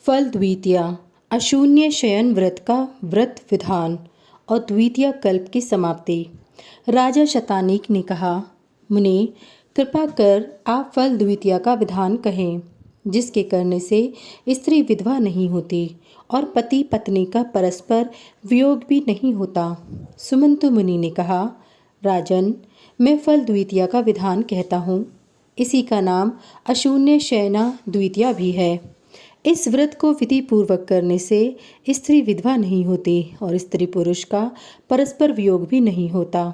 फल द्वितीया, अशून्य शयन व्रत का व्रत विधान और द्वितीय कल्प की समाप्ति। राजा शतानीक ने कहा, मुने, कृपा कर आप फल द्वितीया का विधान कहें, जिसके करने से स्त्री विधवा नहीं होती और पति पत्नी का परस्पर वियोग भी नहीं होता। सुमंतु मुनि ने कहा, राजन, मैं फल द्वितीया का विधान कहता हूँ। इसी का नाम अशून्य शयना द्वितीया भी है। इस व्रत को विधि पूर्वक करने से स्त्री विधवा नहीं होती और स्त्री पुरुष का परस्पर वियोग भी नहीं होता।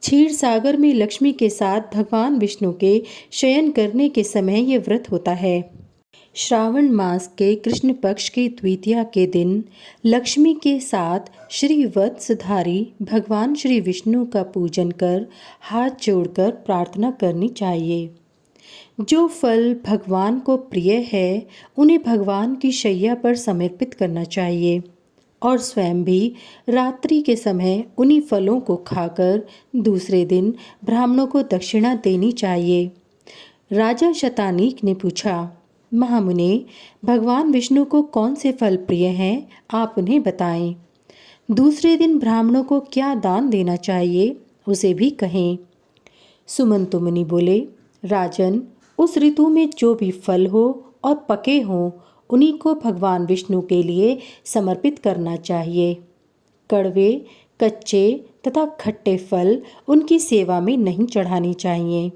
क्षीर सागर में लक्ष्मी के साथ भगवान विष्णु के शयन करने के समय ये व्रत होता है। श्रावण मास के कृष्ण पक्ष की द्वितीया के दिन लक्ष्मी के साथ श्री वत्सधारी भगवान श्री विष्णु का पूजन कर हाथ जोड़कर प्रार्थना करनी चाहिए। जो फल भगवान को प्रिय है उन्हें भगवान की शैया पर समर्पित करना चाहिए और स्वयं भी रात्रि के समय उन्हीं फलों को खाकर दूसरे दिन ब्राह्मणों को दक्षिणा देनी चाहिए। राजा शतानीक ने पूछा, महामुने, भगवान विष्णु को कौन से फल प्रिय हैं, आप उन्हें बताएं। दूसरे दिन ब्राह्मणों को क्या दान देना चाहिए उसे भी कहें। सुमंतु मुनि बोले, राजन, उस ऋतु में जो भी फल हो और पके हों उन्हीं को भगवान विष्णु के लिए समर्पित करना चाहिए। कड़वे, कच्चे तथा खट्टे फल उनकी सेवा में नहीं चढ़ानी चाहिए।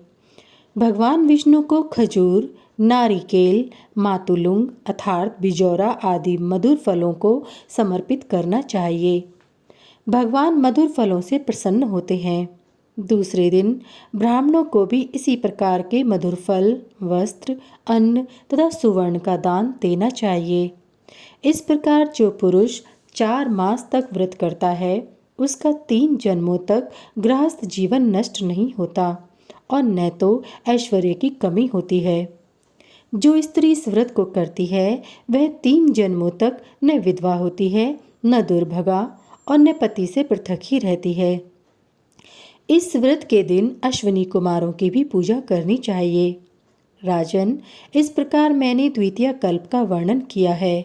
भगवान विष्णु को खजूर, नारिकेल, मातुलुंग अर्थात बिजौरा आदि मधुर फलों को समर्पित करना चाहिए। भगवान मधुर फलों से प्रसन्न होते हैं। दूसरे दिन ब्राह्मणों को भी इसी प्रकार के मधुर फल, वस्त्र, अन्न तथा सुवर्ण का दान देना चाहिए। इस प्रकार जो पुरुष 4 मास तक व्रत करता है उसका 3 जन्मों तक गृहस्थ जीवन नष्ट नहीं होता और न तो ऐश्वर्य की कमी होती है। जो स्त्री इस व्रत को करती है वह 3 जन्मों तक न विधवा होती है, न दुर्भगा और न पति से पृथक ही रहती है। इस व्रत के दिन अश्विनी कुमारों की भी पूजा करनी चाहिए। राजन, इस प्रकार मैंने द्वितीय कल्प का वर्णन किया है।